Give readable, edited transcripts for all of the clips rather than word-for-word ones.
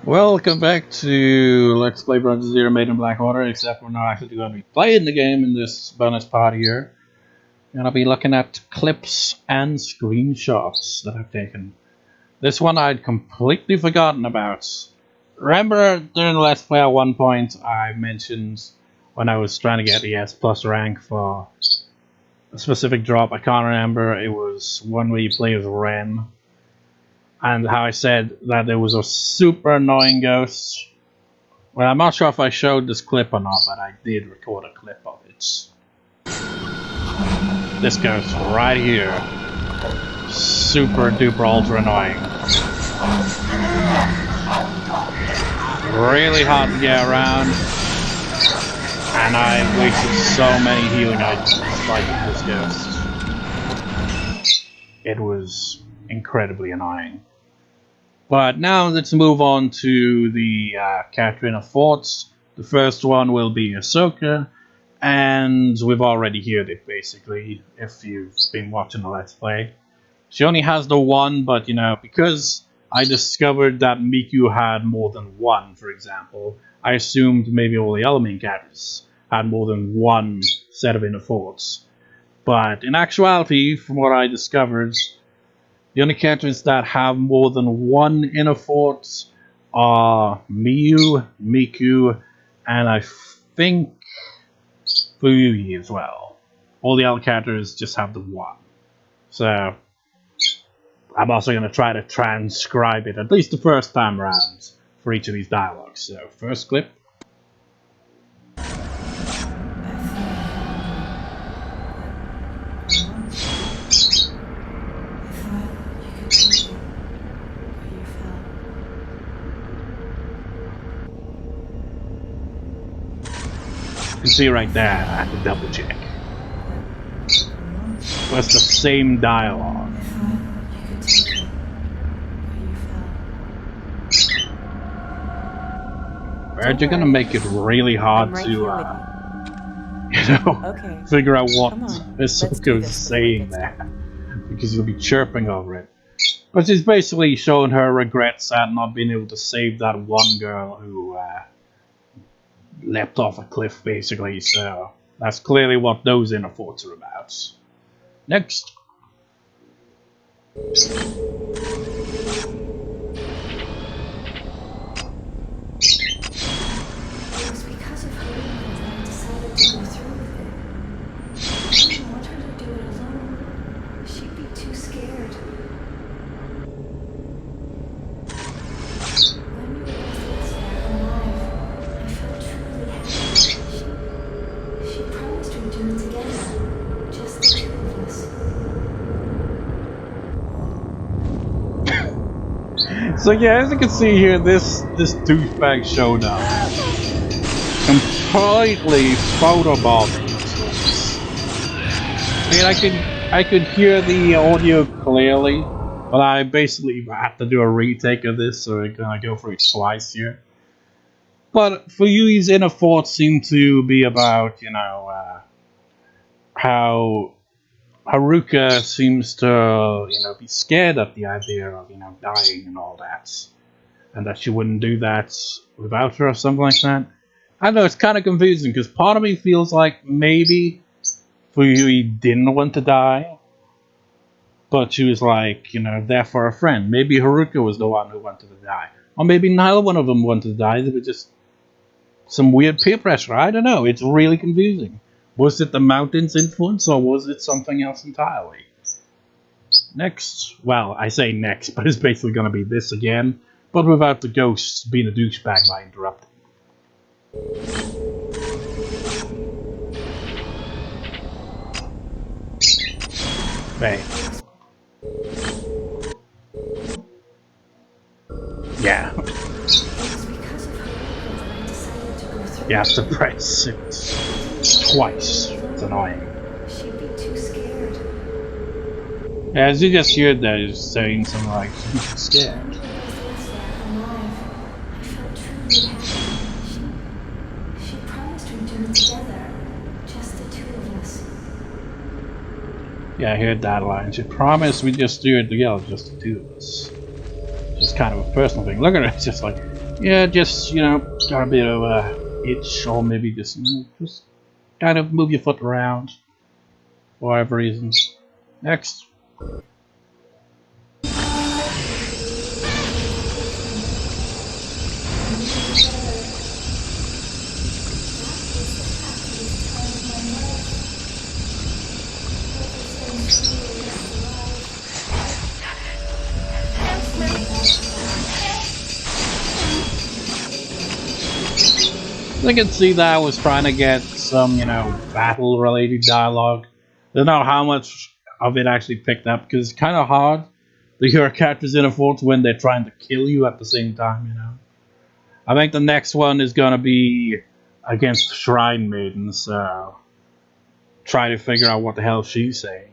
Welcome back to Let's Play Brother Zero Maiden Black Order, except we're not actually going to be playing the game in this bonus part here. We're going to be looking at clips and screenshots that I've taken. This one I'd completely forgotten about. Remember during the Let's Play at one point I mentioned when I was trying to get the S plus rank for a specific drop, I can't remember, it was one where you play as Ren. And how I said that there was a super annoying ghost. Well, I'm not sure if I showed this clip or not, but I did record a clip of it. This ghost right here. Super duper ultra annoying. Really hard to get around. And I wasted so many healing items fighting this ghost. It was incredibly annoying. But now let's move on to the character in a forts. The first one will be Hisoka, and we've already heard it basically, if you've been watching the Let's Play. She only has the one, but you know, because I discovered that Miku had more than one, for example, I assumed maybe all the other main characters had more than one set of inner forts. But in actuality, from what I discovered, the only characters that have more than one inner fort are Miku, and I think Rui as well. All the other characters just have the one. So I'm also going to try to transcribe it, at least the first time around, for each of these dialogues. So first clip. You can see right there, I have to double check. But it's the same dialogue. But you're gonna make it really hard to, figure out what Hisoka is saying there. Because you'll be chirping over it. But she's basically showing her regrets at not being able to save that one girl who, leapt off a cliff, basically, so that's clearly what those inner forts are about. Next. So yeah, as you can see here, this douchebag showed up. Completely photobombing. I mean, I could hear the audio clearly, but I basically had to do a retake of this, so we're gonna go through it twice here. But for you, these inner forts seem to be about, you know, how Haruka seems to, you know, be scared at the idea of, you know, dying and all that. And that she wouldn't do that without her or something like that. I don't know, it's kind of confusing, because part of me feels like maybe Fuyui didn't want to die. But she was like, you know, there for a friend. Maybe Haruka was the one who wanted to die. Or maybe neither one of them wanted to die, they were just some weird peer pressure. I don't know, it's really confusing. Was it the mountain's influence, or was it something else entirely? Next. Well, I say next, but it's basically going to be this again, but without the ghosts being a douchebag by interrupting. Hey. Yeah. You have to press it twice. It's annoying. Yeah, as you just heard that, he's saying something like, she's scared. Yeah, I heard that line. She promised we'd just do it together, just the two of us. Just kind of a personal thing. Look at her, it's just like, Yeah, just, got a bit of a itch, or maybe just, just kind of move your foot around for whatever reason. Next. I can see that I was trying to get some, battle-related dialogue. I don't know how much of it actually picked up, because it's kind of hard to hear characters in a fort when they're trying to kill you at the same time. I think the next one is gonna be against Shrine Maiden, so try to figure out what the hell she's saying.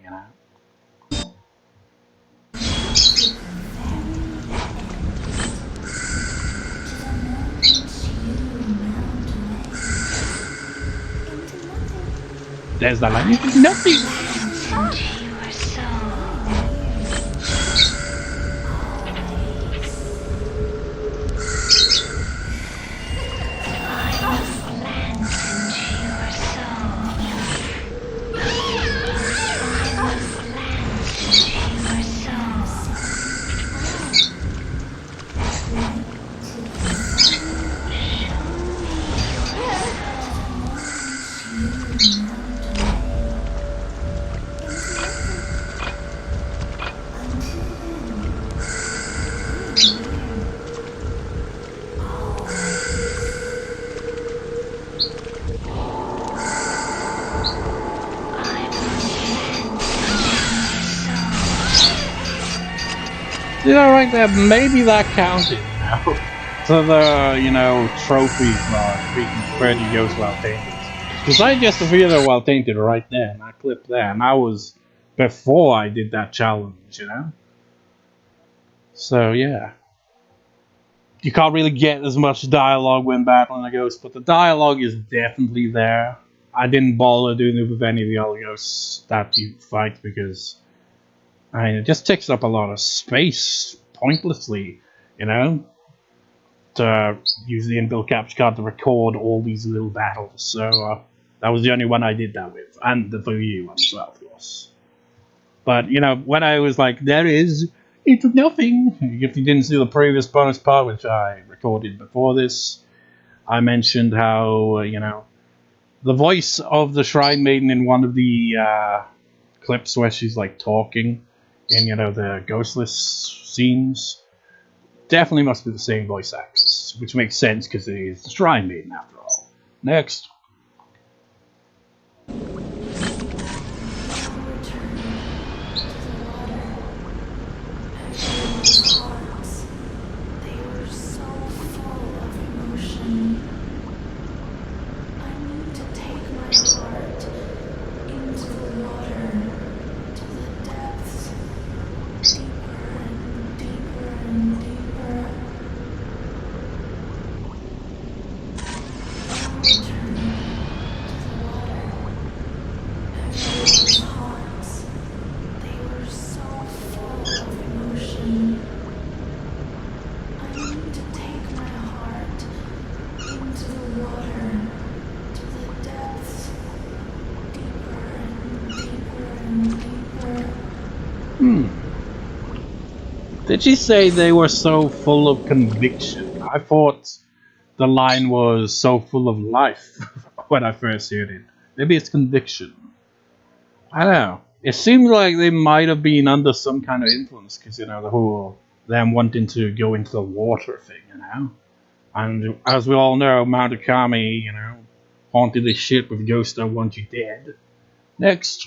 There's the line. Nothing. Right there, maybe that counted, to the, trophies bar, beating 30 ghosts while tainted. Because I just defeated while tainted right there, and I clipped there, and that was before I did that challenge. So, yeah. You can't really get as much dialogue when battling a ghost, but the dialogue is definitely there. I didn't bother doing it with any of the other ghosts that you fight, because it just takes up a lot of space pointlessly, to use the inbuilt capture card to record all these little battles. So that was the only one I did that with, and the VU one as well, of course. But when I was like, it took nothing. If you didn't see the previous bonus part, which I recorded before this, I mentioned how the voice of the Shrine Maiden in one of the clips where she's like talking in the ghostless scenes definitely must be the same voice actress, which makes sense because it is the Shrine Maiden after all. Next. Did she say they were so full of conviction? I thought the line was so full of life when I first heard it. Maybe it's conviction. I don't know. It seemed like they might have been under some kind of influence, because the whole them wanting to go into the water thing. And as we all know, Mount Akami, haunted the ship with ghosts that want you dead. Next.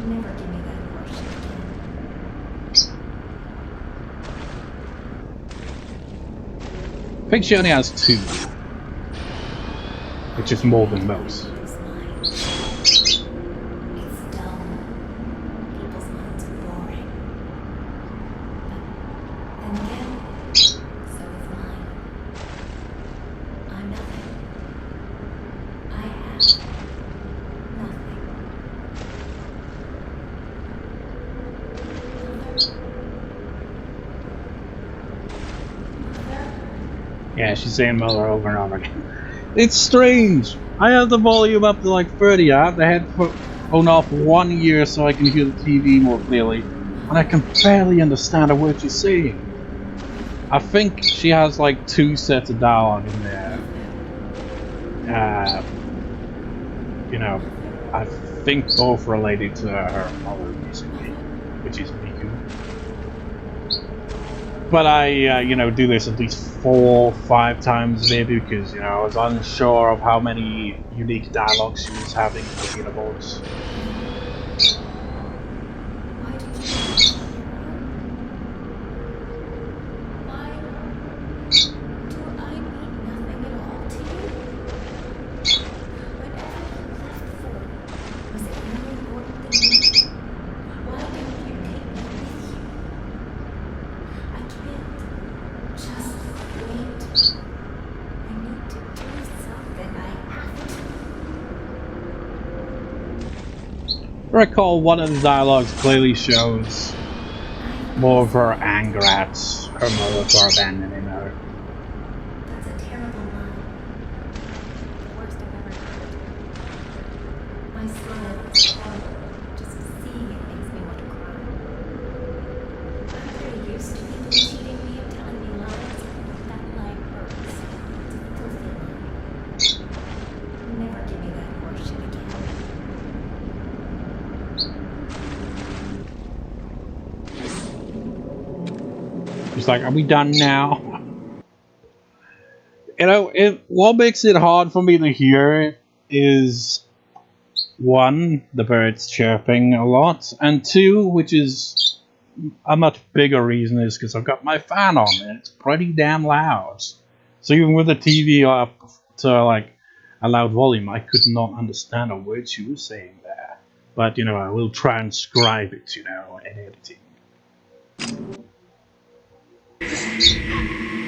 Never give me that portion again. I think she only has 2, which is more than most. It's dull. People's minds are boring. But then again, so is mine. I'm nothing. I have nothing. Yeah, she's saying mother over and over again. It's strange. I have the volume up to like 30. I have the headphone off 1 year so I can hear the TV more clearly, and I can barely understand a word she's saying. I think she has like 2 sets of dialogue in there. You know, I think both related to her mother recently, which is Miku. But I, you know, do this at least 4 or 5 times maybe because, you know, I was unsure of how many unique dialogues she was having in the data boards. Why do you Why do I mean nothing at all to you? Whatever you left for, was it more important than me? Why didn't you take me with you? I can't just wait. I need to do something. I have to. I recall one of the dialogues clearly shows more of her anger at her mother for abandoning her. That's a terrible line. The worst I've ever heard. My smile is horrible. Just seeing it makes me want to cry. I'm pretty used to people cheating me and telling me lies. That lie hurts. It's a filthy lie. Never give me that horseshit again. She's like, are we done now? You know, what makes it hard for me to hear is 1, the birds chirping a lot, and 2, which is a much bigger reason, is because I've got my fan on and it's pretty damn loud. So even with the TV up to like a loud volume, I could not understand a word she was saying there. But you know, I will transcribe it, you know, in editing.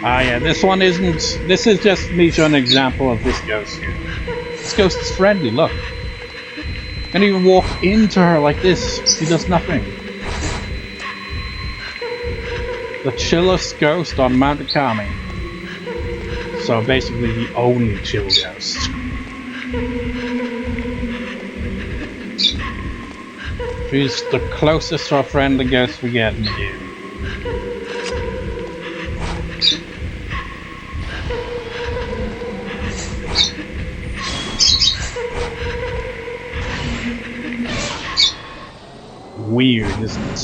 Yeah, this one isn't. This is just me showing an example of this ghost here. This ghost is friendly, look. Can't even walk into her like this. She does nothing. The chillest ghost on Mount Akami. So basically the only chill ghost. She's the closest to a friendly ghost we get in the game. Weird, isn't it?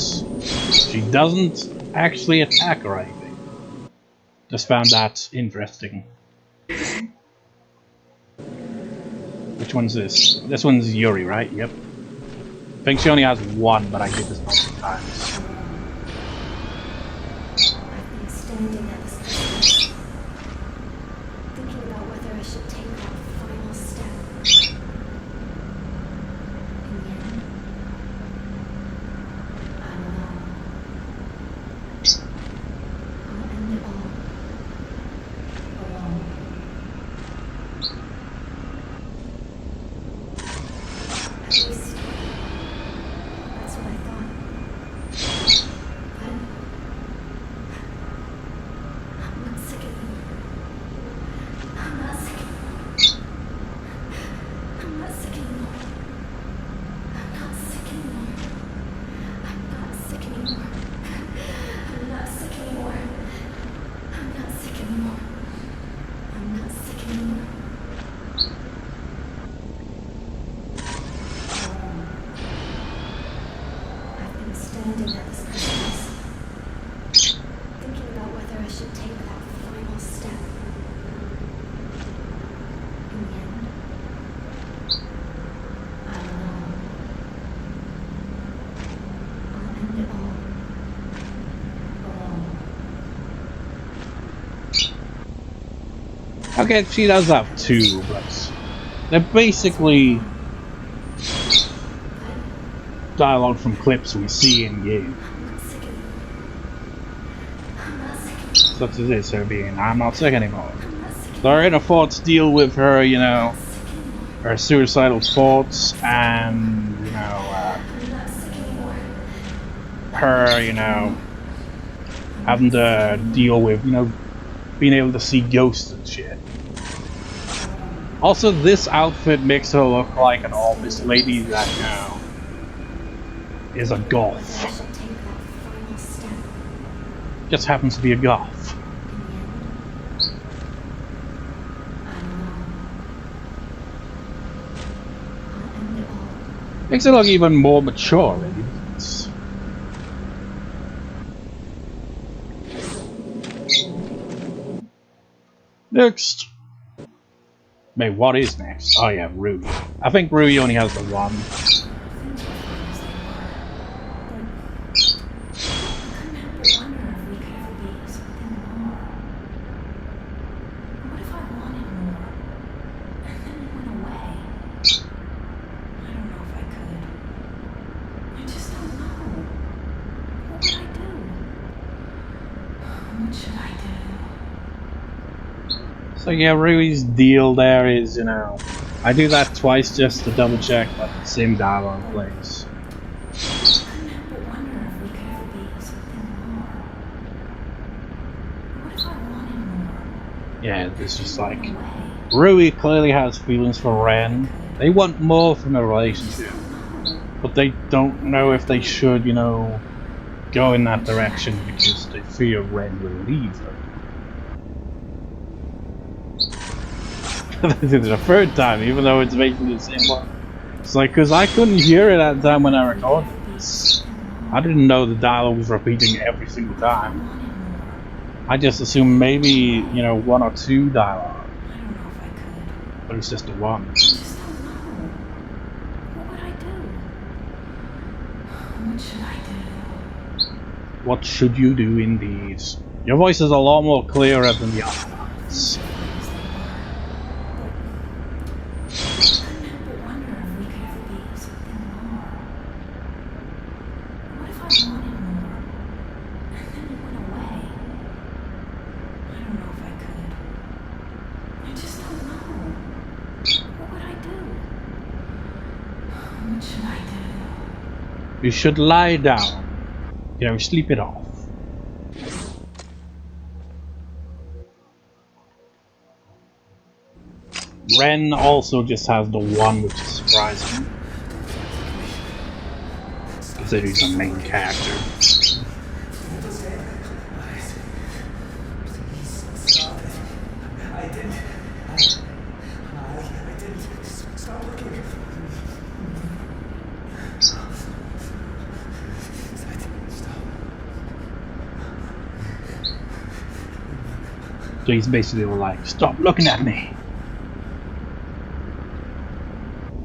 She doesn't actually attack or anything. Just found that interesting. Which one's this? This one's Yuri, right? Yep. I think she only has 1, but I did this multiple times. I've been standing at the stairs, thinking about whether I should take that final step. In the end, I'm alone. I'll end it all alone. At least, that's what I thought. But I'm not sick anymore. I'm not sick anymore. I'm not sick anymore. I'm not sick anymore. I'm not sick anymore. I'm not sick anymore. I'm not sick anymore. I'm not sick anymore. I've been standing at the stairs, thinking about whether I should take that final step. In the end, I'm alone. Okay, she does have two, but they're basically dialogue from clips we see in game. Such as this, her being, I'm not sick anymore. So her inner thoughts deal with her, you know, her suicidal thoughts and, you know, her, you know, having to deal with, you know, being able to see ghosts and shit. Also, this outfit makes her look like an office lady that, you know, is a goth. Just happens to be a goth. Makes it look even more mature, maybe. Next. Wait, what is next? Oh yeah, Rui. I think Rui only has the one. So yeah, Rui's deal there is, you know, I do that twice just to double check that the same dialogue plays. Yeah, it's just like, Rui clearly has feelings for Ren. They want more from a relationship, but they don't know if they should, you know, go in that direction because they fear Ren will leave them. They did it a third time, even though it's basically the same one. It's like, because I couldn't hear it at the time when I recorded this. I didn't know the dialogue was repeating every single time. I just assumed maybe, you know, one or two dialogue. But it's just the one. What should you do indeed? Your voice is a lot more clearer than the other ones. You should lie down. You know, sleep it off. Ren also just has the one, which is surprising. Considering he's the main character. So he's basically like, stop looking at me.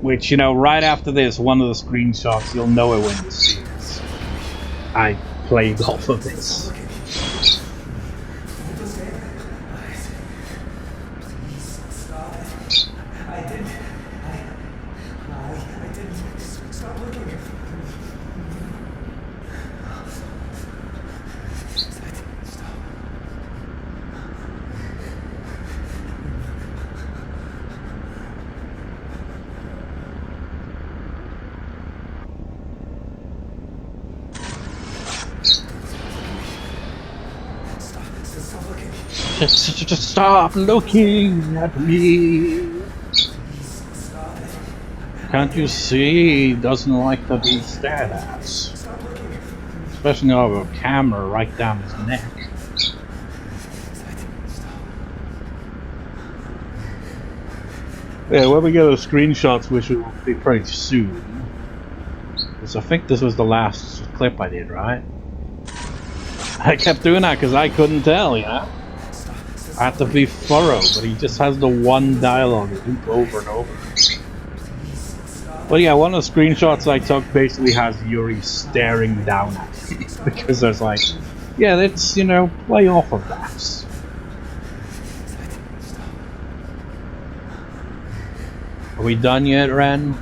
Which, you know, right after this, one of the screenshots, you'll know it when you see it. I played off of this. Just stop looking at me. Can't you see he doesn't like to be stared at? Especially over a camera right down his neck. Yeah, when we get those screenshots, which will be pretty soon. Because I think this was the last clip I did, right? I kept doing that because I couldn't tell, you know? I had to be thorough, but he just has the one dialogue loop over and over. But yeah, one of the screenshots I took basically has Yuri staring down at him. Because there's like, yeah, let's, you know, play off of that. we done yet, Ren?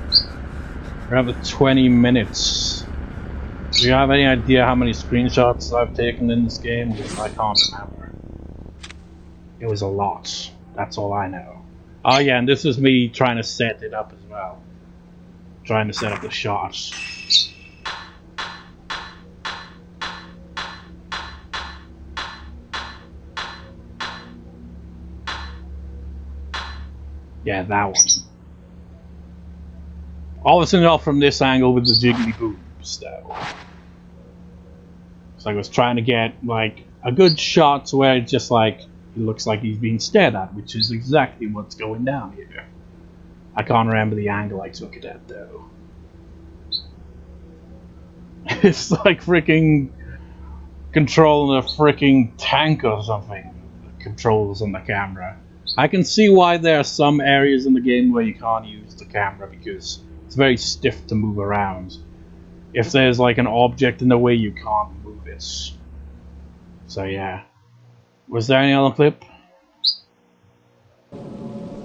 We're at 20 minutes. Do you have any idea how many screenshots I've taken in this game? Because I can't remember. It was a lot. That's all I know. Oh yeah, and this is me trying to set it up as well. Trying to set up the shots. Yeah, that one. Obviously not from this angle with the jiggly boobs, though. So I was trying to get, like, a good shot where it just, like, it looks like he's being stared at, which is exactly what's going down here. I can't remember the angle I took it at, though. It's like freaking controlling a freaking tank or something. The controls on the camera. I can see why there are some areas in the game where you can't use the camera because it's very stiff to move around. If there's like an object in the way, you can't move it. So yeah. Was there any other clip?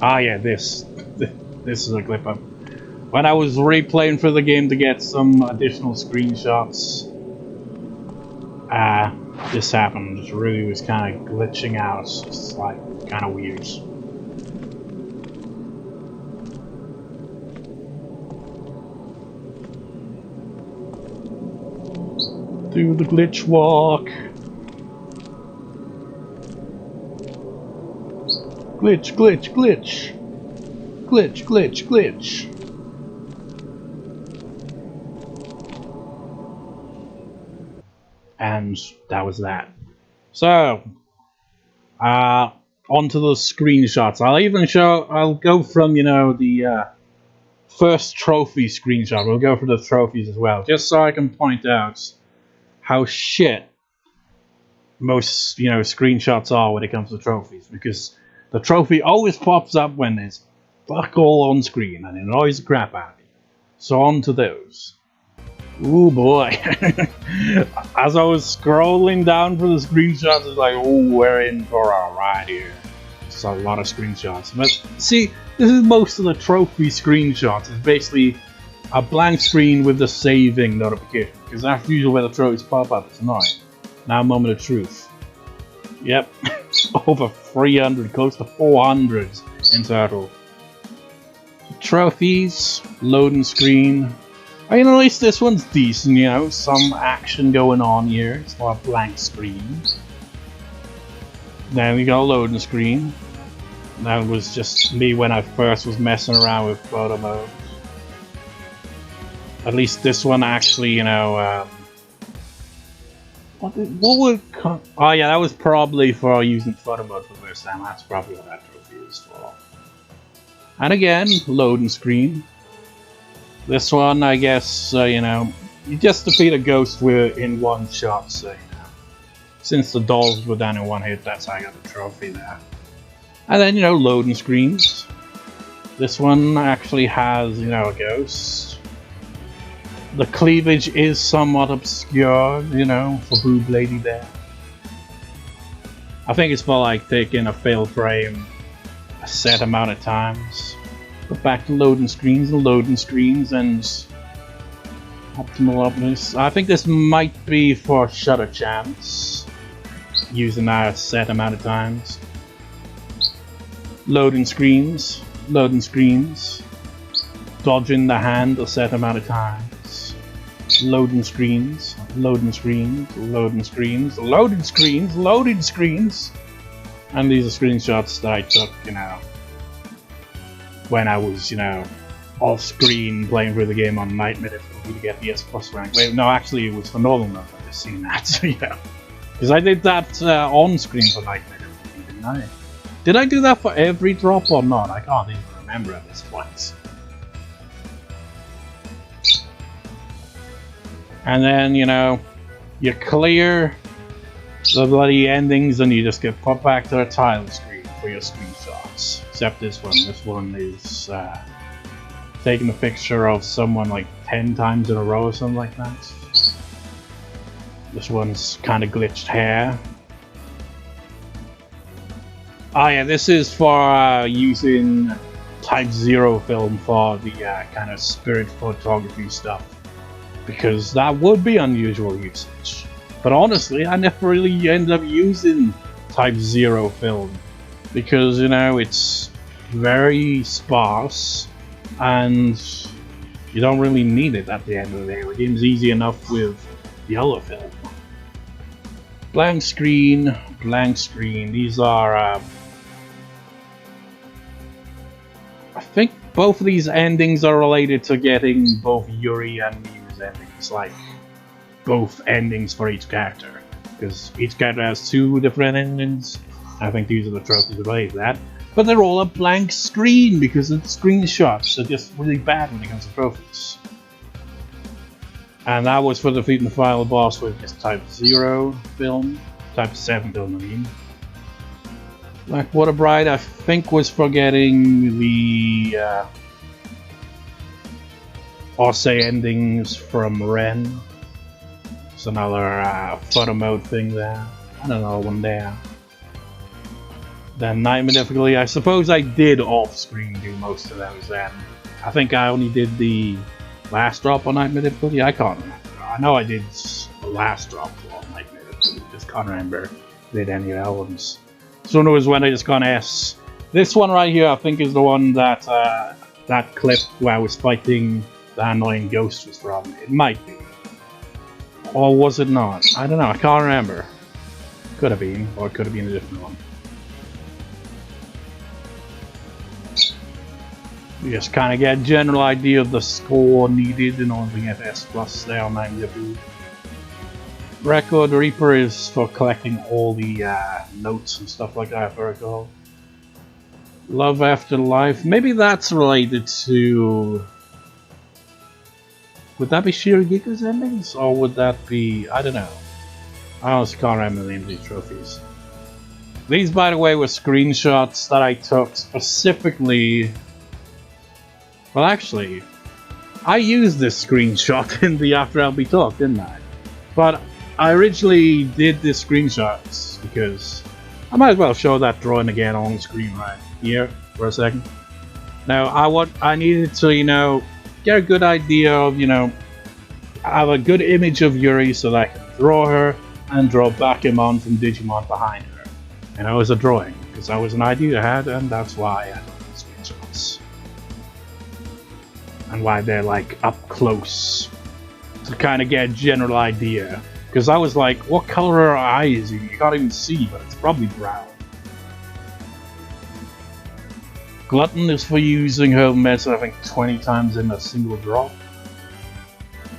Ah yeah, this. This is a clip of when I was replaying for the game to get some additional screenshots. This happened. It really was kind of glitching out. It's like kind of weird. Do the glitch walk. Glitch, glitch, glitch. Glitch, glitch, glitch. And that was that. So, onto the screenshots. I'll go from, you know, the first trophy screenshot. We'll go for the trophies as well, just so I can point out how shit most, you know, screenshots are when it comes to trophies, because the trophy always pops up when there's fuck all on screen, and it annoys the crap out of me. So on to those. Ooh boy. As I was scrolling down for the screenshots, it's like, oh, we're in for a ride here. It's a lot of screenshots. But see, this is most of the trophy screenshots. It's basically a blank screen with the saving notification, because that's usually where the trophies pop up. It's annoying. Now, moment of truth. Yep. Over 300, close to 400 in total. Trophies, loading screen. I mean, at least this one's decent, you know, some action going on here. It's not a blank screen. Then we got a loading screen. That was just me when I first was messing around with photo mode. At least this one actually, you know, what would... Oh yeah, that was probably for using photo mode for the first time. That's probably what that trophy is for. And again, loading screen. This one, I guess, you know, you just defeat a ghost in one shot, so, you know. Since the dolls were down in one hit, that's how I got the trophy there. And then, you know, loading screens. This one actually has, you know, a ghost. The cleavage is somewhat obscure, you know, for Boob Lady there. I think it's for, like, taking a failed frame a set amount of times. But back to loading screens and optimal upness. I think this might be for shutter chance, using that a set amount of times. Loading screens, dodging the hand a set amount of times. Loading screens, loading screens. And these are screenshots that I took, you know, when I was, you know, off screen playing through the game on Nightmare Difficulty to get the S+ rank. Wait, no, actually it was for normal mode. I just seen that, so yeah. Because I did that on screen for Nightmare Difficulty, didn't I? Did I do that for every drop or not? I can't even remember at this point. And then, you know, you clear the bloody endings and you just get put back to the title screen for your screenshots. Except this one. This one is taking a picture of someone like 10 times in a row or something like that. This one's kind of glitched hair. Oh yeah, this is for using Type 0 film for the kind of spirit photography stuff, because that would be unusual usage. But honestly, I never really ended up using Type 0 film because, you know, it's very sparse and you don't really need it at the end of the day. The game's easy enough with yellow film. Blank screen, blank screen. These are, I think both of these endings are related to getting both Yuri and Miu's endings, like both endings for each character, because each character has 2 different endings. I think these are the trophies related to that, but they're all a blank screen because the screenshots are just really bad when it comes to trophies. And that was for defeating the final boss with this Type 0 film, Type 7 film I mean. Blackwater Bride I think was for getting the Osei endings from Ren. It's another photo mode thing there. I don't know, one there. Then Nightmare Difficulty, I suppose I did off-screen do most of those then. I think I only did the last drop on Nightmare Difficulty, I can't remember. I know I did the last drop on Nightmare Difficulty, just can't remember if I did any of the other ones. So it was when I just got S. This one right here I think is the one that that clip where I was fighting the annoying ghost was from. It might be. Or was it not? I don't know, I can't remember. Could have been, or it could have been a different one. You just kind of get a general idea of the score needed in order to get S+ there on 90. Record Reaper is for collecting all the notes and stuff like that, if I recall. Love After Life, maybe that's related to... Would that be Shirogiku's endings? Or would that be... I don't know. I honestly can't remember the name of these trophies. These, by the way, were screenshots that I took specifically... Well, actually, I used this screenshot in the After LB talk, didn't I? But I originally did this screenshots because I might as well show that drawing again on the screen right here for a second. Now, I needed to, you know, get a good idea of, you know, have a good image of Yuri so that I could draw her and draw Bakemon from Digimon behind her. And it was a drawing because that was an idea I had, and that's why I did the screenshots. And why they're like up close to kind of get a general idea. Because I was like, what color are her eyes? You can't even see, but it's probably brown. Glutton is for using her medicine, I think, 20 times in a single drop.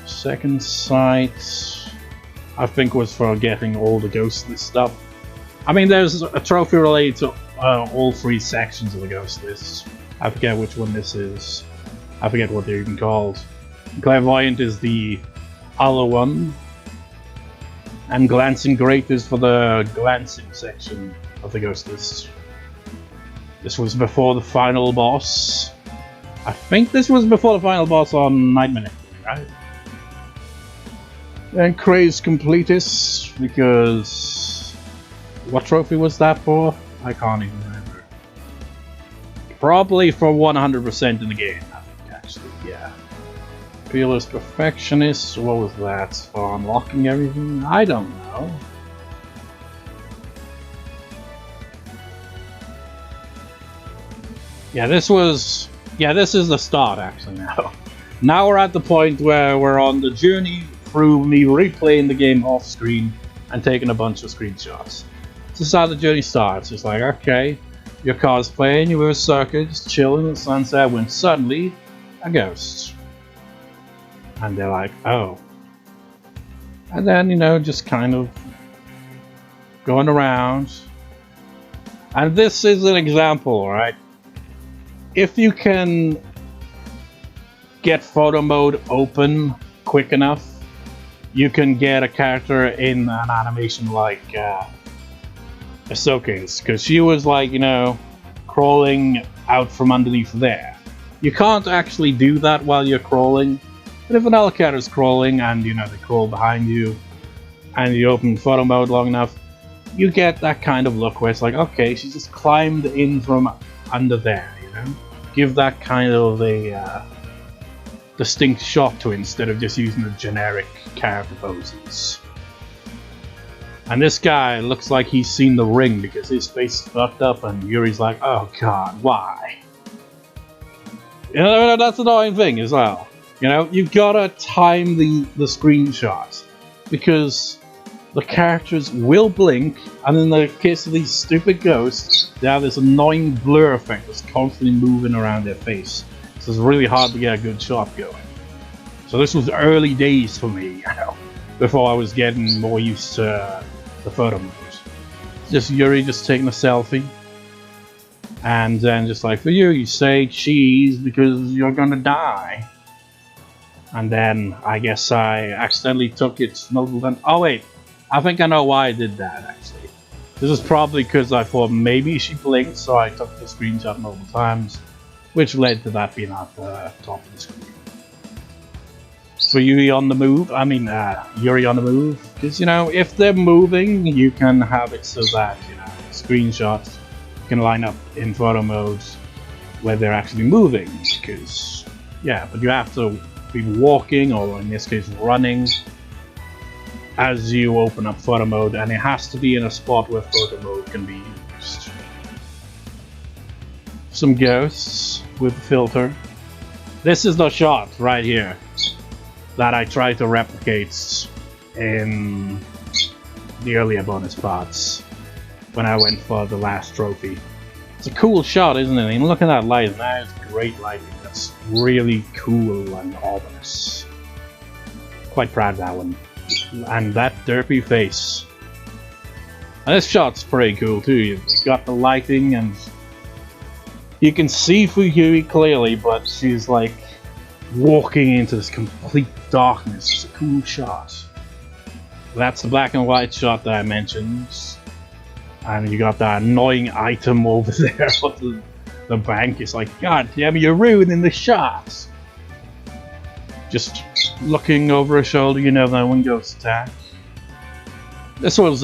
Second Sight, I think, was for getting all the ghostly stuff. I mean, there's a trophy related to all 3 sections of the ghost list. I forget which one this is. I forget what they're even called. Clairvoyant is the other one. And Glancing Great is for the glancing section of the ghost list. This was before the final boss. I think this was before the final boss on Nightmare, right? And Crazed Completus, because... What trophy was that for? I can't even remember. Probably for 100% in the game. Yeah. Fearless Perfectionist, what was that? For unlocking everything? I don't know. Yeah, this is the start actually now. Now we're at the point where we're on the journey through me replaying the game off screen and taking a bunch of screenshots. This is how the journey starts. It's like, okay, you're cosplaying, you were a sucker, just chilling at sunset when suddenly a ghost. And they're like, oh. And then, you know, just kind of going around. And this is an example, right? If you can get photo mode open quick enough, you can get a character in an animation like Hisoka's, because she was like, you know, crawling out from underneath there. You can't actually do that while you're crawling, but if another character is crawling and, you know, they crawl behind you and you open photo mode long enough, you get that kind of look where it's like, okay, she just climbed in from under there, you know? give that kind of a distinct shot to it instead of just using the generic character poses. And this guy looks like he's seen the ring because his face is fucked up and Yuri's like, oh god, why? You know, that's the annoying thing as well. You know, you've gotta time the screenshots because the characters will blink, and in the case of these stupid ghosts, they have this annoying blur effect that's constantly moving around their face. So it's really hard to get a good shot going. So this was early days for me, you know, before I was getting more used to the photo mode. Just Yuri just taking a selfie. And then just like, for you say cheese because you're gonna die. And then I guess I accidentally took its multiple. Oh wait, I think I know why I did that actually. This is probably because I thought maybe she blinked, so I took the screenshot multiple times, which led to that being at the top of the screen. For Yuri on the move, Yuri on the move, because you know, if they're moving, you can have it so that, you know, screenshots can line up in photo mode where they're actually moving, because, yeah, but you have to be walking, or in this case running, as you open up photo mode, and it has to be in a spot where photo mode can be used. Some ghosts with filter. This is the shot right here that I tried to replicate in the earlier bonus parts when I went for the last trophy. It's a cool shot, isn't it? I mean, look at that light. That is great lighting. That's really cool and ominous. Quite proud of that one. And that derpy face. And this shot's pretty cool too. You've got the lighting and you can see Fuyui clearly, but she's like walking into this complete darkness. It's a cool shot. That's the black and white shot that I mentioned. And you got that annoying item over there on the bank. It's like, god damn, you're ruining the shot. Just looking over her shoulder, you know that one ghost attack. This was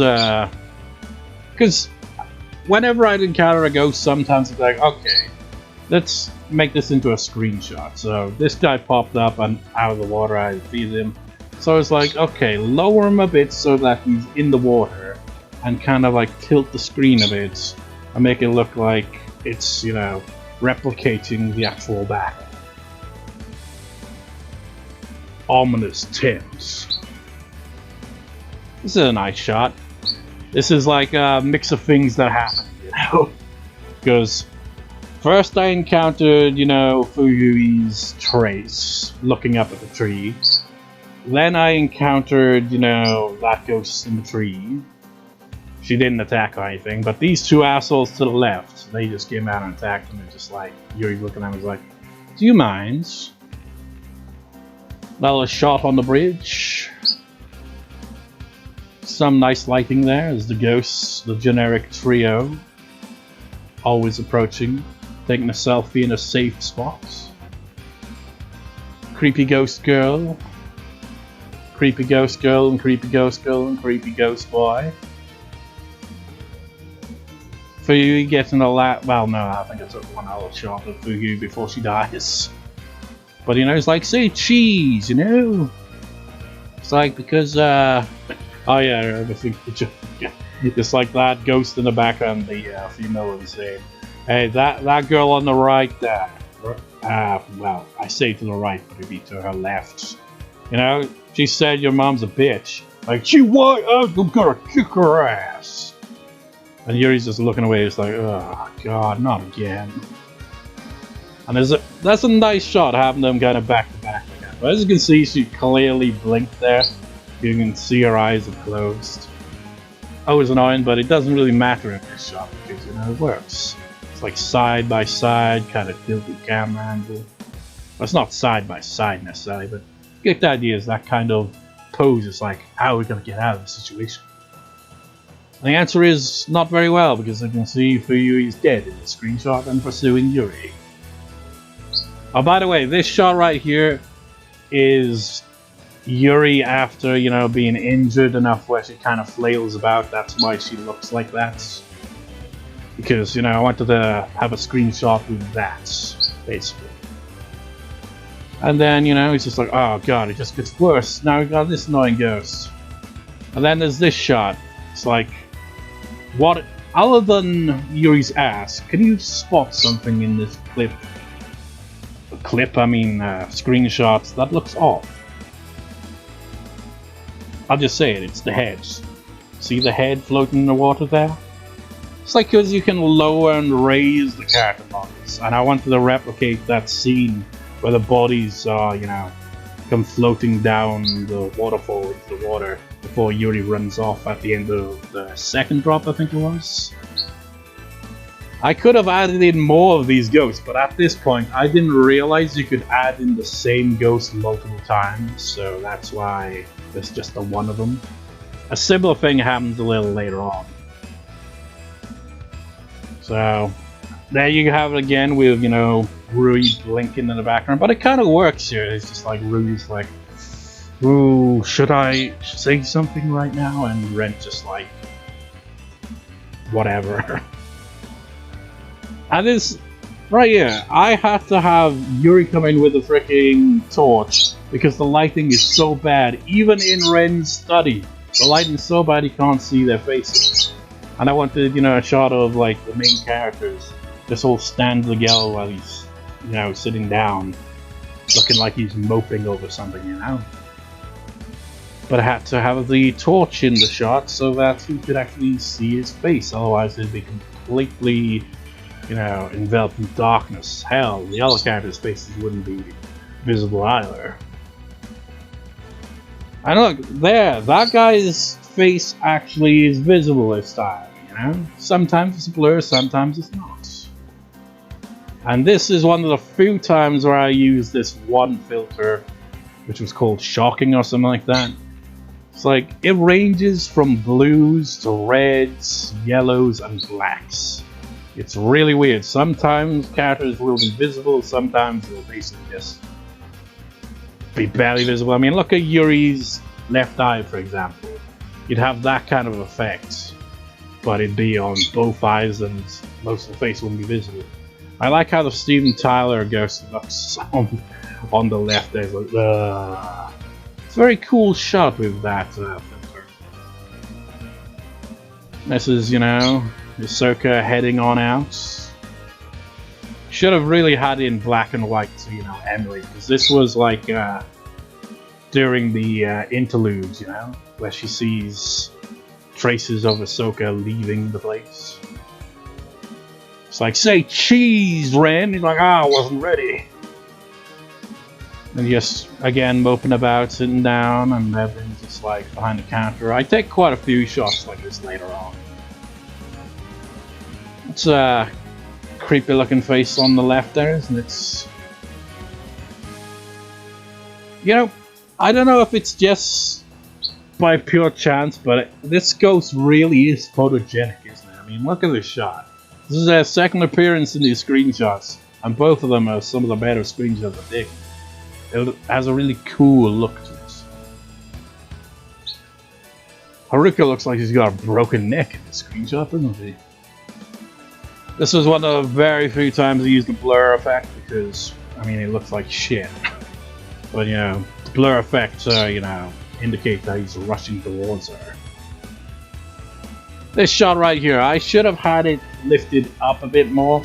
because whenever I'd encounter a ghost, sometimes it's like, okay, let's make this into a screenshot. So this guy popped up and out of the water, I feed him. So I was like, okay, lower him a bit so that he's in the water and kind of like tilt the screen a bit and make it look like it's, you know, replicating the actual battle. Ominous tints. This is a nice shot. This is like a mix of things that happen, you know? Because first I encountered, you know, Fuyui's trace looking up at the tree. Then I encountered, you know, that ghost in the tree. She didn't attack or anything, but these two assholes to the left, they just came out and attacked and they're just like, Yuri's looking at me like, do you mind? Another shot on the bridge. Some nice lighting there as the ghosts, the generic trio, always approaching, taking a selfie in a safe spot. Creepy ghost girl. Creepy ghost girl and creepy ghost girl and creepy ghost boy. Fuyui getting a lot. Well, no, I think I took one other shot of Fuyui before she dies. But, you know, it's like, say cheese, you know? It's like, because, oh yeah, just like that ghost in the background, the female was saying, hey, that girl on the right there, well, I say to the right, but it'd be to her left. You know, she said your mom's a bitch. Like, she what? I'm gonna kick her ass. And Yuri's just looking away, it's like, oh god, not again. And that's a nice shot, having them kind of back to back like that. But as you can see, she clearly blinked there. You can see her eyes are closed. Always annoying, but it doesn't really matter in this shot because, you know, it works. It's like side by side, kind of tilted camera angle. Well, it's not side by side necessarily, but you get the idea. Is that kind of pose is like, how are we going to get out of the situation? And the answer is not very well, because you can see Fuyui is dead in the screenshot and pursuing Yuri. Oh, by the way, this shot right here is Yuri after, you know, being injured enough where she kind of flails about. That's why she looks like that. because, you know, I wanted to have a screenshot with that, basically. And then, you know, it's just like, oh god, it just gets worse. Now we got this annoying ghost. And then there's this shot. It's like, what, other than Yuri's ass, can you spot something in this clip? Screenshots that looks off? I'll just say it, it's the heads. See the head floating in the water there? It's like because you can lower and raise the character bodies, and I wanted to replicate that scene where the bodies are, you know, come floating down the waterfall into the water before Yuri runs off at the end of the second drop, I think it was. I could have added in more of these ghosts, but at this point I didn't realize you could add in the same ghost multiple times, so that's why there's just the one of them. A similar thing happens a little later on. So there you have it again with, you know, Rui blinking in the background, but it kind of works here. It's just like Rui's like, ooh, should I say something right now? And Ren's just like, whatever. And this right here, I had to have Yuri come in with a freaking torch because the lighting is so bad. Even in Ren's study, the lighting is so bad he can't see their faces. And I wanted, you know, a shot of like the main characters just all stand together while he's, you know, sitting down, looking like he's moping over something, you know. But I had to have the torch in the shot so that you could actually see his face, otherwise it'd be completely, you know, enveloped in darkness. Hell, the other characters' faces wouldn't be visible either. And look, there, that guy's face actually is visible this time, you know? Sometimes it's a blur, sometimes it's not. And this is one of the few times where I use this one filter, which was called shocking or something like that. It's like, it ranges from blues to reds, yellows, and blacks. It's really weird. Sometimes characters will be visible, sometimes they'll basically just be barely visible. I mean, look at Yuri's left eye, for example. You'd have that kind of effect, but it'd be on both eyes and most of the face wouldn't be visible. I like how the Steven Tyler ghost looks on the left there. It's like, it's a very cool shot with that filter. This is, you know, Hisoka heading on out. Should have really had it in black and white to, you know, emulate, because this was like during the interludes, you know, where she sees traces of Hisoka leaving the place. It's like, say cheese, Ren! He's like, I wasn't ready. And just, again, moping about, sitting down, and everything's just like behind the counter. I take quite a few shots like this later on. It's a creepy looking face on the left there, isn't it? You know, I don't know if it's just by pure chance, but this ghost really is photogenic, isn't it? I mean, look at this shot. This is their second appearance in these screenshots, and both of them are some of the better screenshots I think. It has a really cool look to it. Haruka looks like he's got a broken neck in this screenshot, doesn't he? This was one of the very few times I used the blur effect because, I mean, it looks like shit. But, you know, the blur effect, you know, indicate that he's rushing towards her. This shot right here, I should have had it lifted up a bit more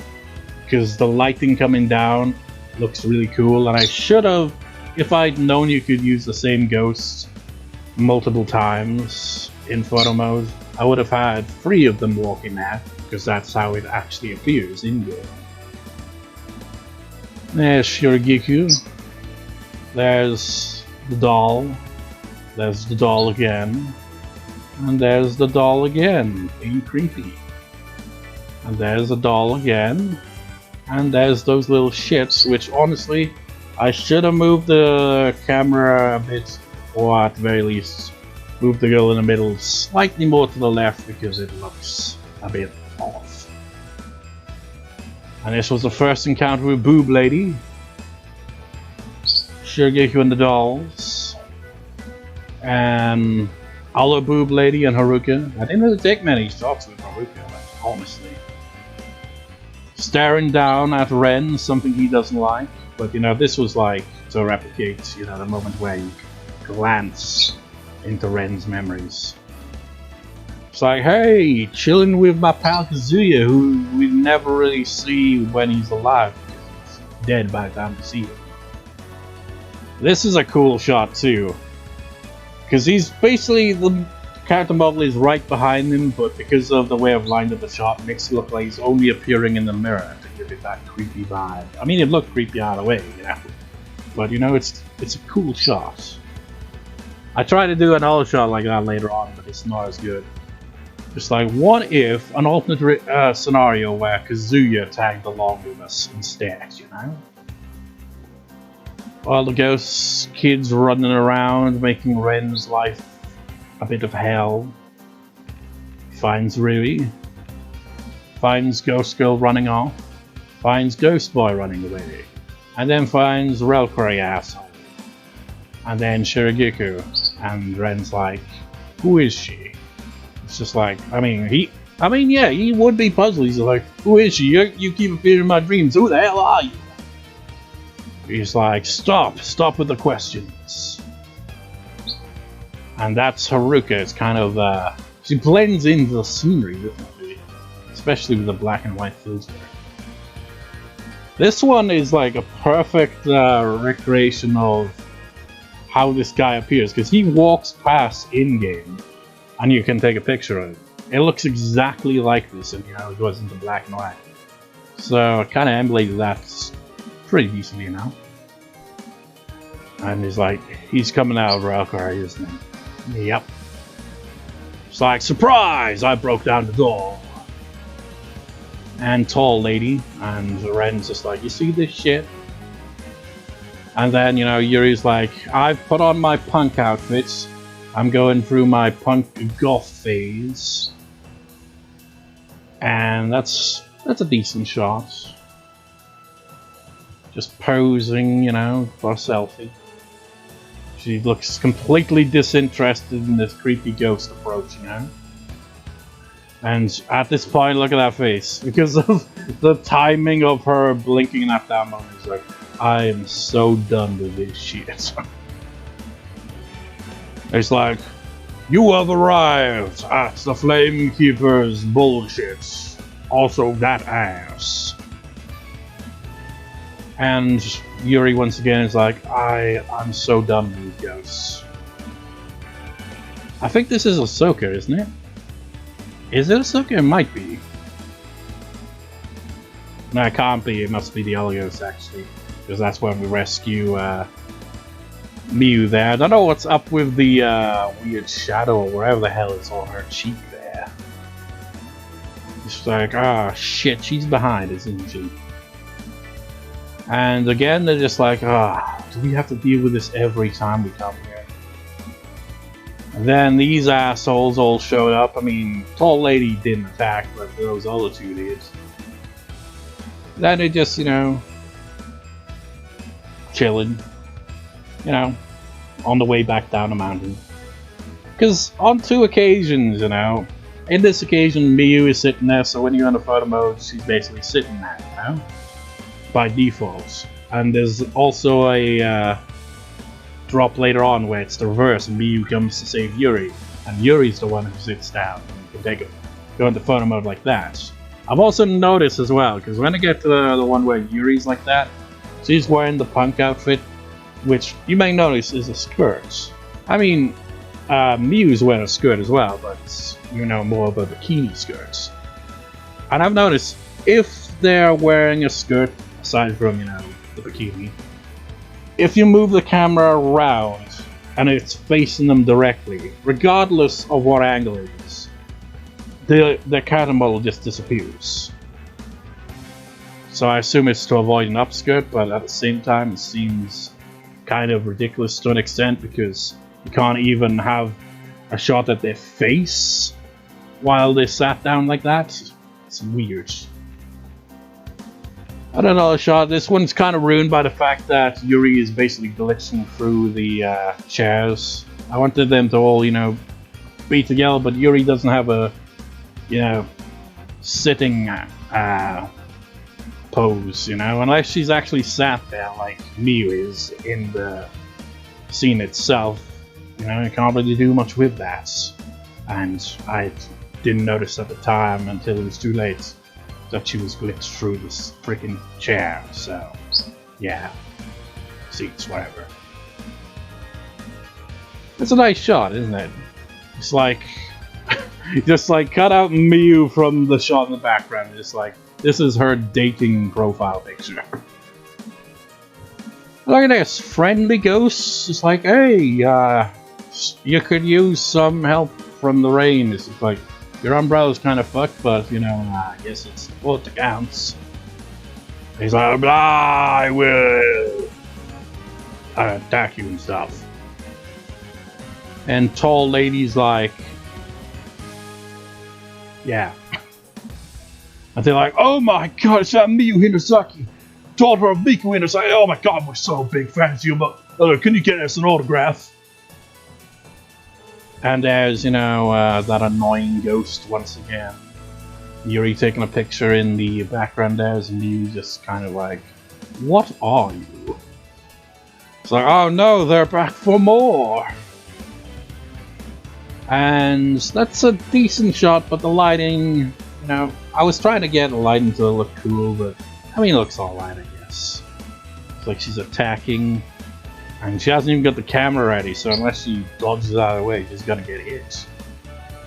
because the lighting coming down looks really cool, and I should have, if I'd known you could use the same ghost multiple times in photo mode, I would have had 3 of them walking there, because that's how it actually appears in game. There's Shurigiku. There's the doll. There's the doll again. And there's the doll again, being creepy. And there's the doll again. And there's those little shits, which honestly, I should have moved the camera a bit, or at the very least, move the girl in the middle slightly more to the left because it looks a bit off. And this was the first encounter with Boob Lady. Shurigiku and the dolls. And other Boob Lady and Haruka. I didn't really take many shots with Haruka, like, honestly. staring down at Ren, something he doesn't like. But you know, this was like to replicate, you know, the moment where you glance into Ren's memories. It's like, hey, chilling with my pal Kazuya, who we never really see when he's alive because he's dead by the time we see him. This is a cool shot too, because he's basically, the character model is right behind him, but because of the way I've lined up the shot, it makes it look like he's only appearing in the mirror to give it that creepy vibe. I mean, it looked creepy either way, you know, but you know, it's a cool shot. I tried to do another shot like that later on, but it's not as good. Just like, what if an alternate scenario where Kazuya tagged along with us instead, you know? While the ghost kids running around, making Ren's life a bit of hell. Finds Rui. Finds Ghost Girl running off. Finds Ghost Boy running away. And then finds Relquary asshole. And then Shiragiku. And Ren's like, who is she? It's just like, yeah, he would be puzzled. He's like, who is she? You keep appearing in my dreams. Who the hell are you? He's like, stop with the questions. And that's Haruka. It's kind of, she blends into the scenery, doesn't she? Especially with the black and white filter. This one is like a perfect recreation of how this guy appears, because he walks past in-game and you can take a picture of it. It looks exactly like this, and you know, it goes into black and white. So I kind of emulated that pretty decently, you know. And he's like, he's coming out of Relquary, isn't he? Yep. It's like, surprise! I broke down the door. And tall lady, and Ren's just like, you see this shit? And then, you know, Yuri's like, I've put on my punk outfits. I'm going through my punk goth phase. And that's a decent shot. Just posing, you know, for a selfie. She looks completely disinterested in this creepy ghost approaching her. And at this point, look at that face. Because of the timing of her blinking that down moment, it's like, I am so done with this shit. It's like, you have arrived at the Flamekeeper's bullshit. Also that ass. And Yuri once again is like, I'm so done with these ghosts. I think this is Hisoka, isn't it? Is it Hisoka? It might be. No, it can't be. It must be the other ghost, actually. Because that's when we rescue Miu there. I don't know what's up with the weird shadow or wherever the hell is on her cheek there. It's like, ah, shit, she's behind, isn't she? And again, they're just like, do we have to deal with this every time we come here? And then these assholes all showed up. I mean, tall lady didn't attack, but those other two did. Then they just, you know, chilling, you know, on the way back down the mountain. Because on 2 occasions, you know, in this occasion, Miu is sitting there, so when you're in the photo mode, she's basically sitting there, you know, by default. And there's also a drop later on where it's the reverse, and Miu comes to save Yuri, and Yuri's the one who sits down. You can go into photo mode like that. I've also noticed as well, because when I get to the one where Yuri's like that, she's wearing the punk outfit, which you may notice is a skirt. I mean, Miu's wearing a skirt as well, but you know, more of a bikini skirt. And I've noticed, if they're wearing a skirt, aside from, you know, the bikini, if you move the camera around and it's facing them directly, regardless of what angle it is, the character model just disappears. So I assume it's to avoid an upskirt, but at the same time it seems kind of ridiculous to an extent, because you can't even have a shot at their face while they sat down like that. It's weird. Another shot. This one's kind of ruined by the fact that Yuri is basically glitching through the chairs. I wanted them to all, you know, be together, but Yuri doesn't have a, you know, sitting pose, you know, unless she's actually sat there like Miu is in the scene itself. You know, you can't really do much with that. And I didn't notice at the time until it was too late that she was glitched through this freaking chair. So, yeah, seats, whatever. It's a nice shot, isn't it? It's like, just like cut out Miu from the shot in the background. Just like, this is her dating profile picture. Look at this, friendly ghost. It's like, hey, you could use some help from the rain. It's just like, your umbrella's kind of fucked, but you know, I guess it's what counts. He's like, I will attack you and stuff. And tall ladies like, yeah. And they're like, oh my god, it's that Miyu Hinasaki, daughter of Miku Hinasaki. Oh my god, we're so big fans of you, but can you get us an autograph? And there's, you know, that annoying ghost once again. Yuri taking a picture in the background there, and you just kind of like, what are you? It's like, oh no, they're back for more. And that's a decent shot, but the lighting, you know, I was trying to get the lighting to look cool, but I mean, it looks alright, I guess. It's like she's attacking, and she hasn't even got the camera ready, so unless she dodges out of the way, she's gonna get hit.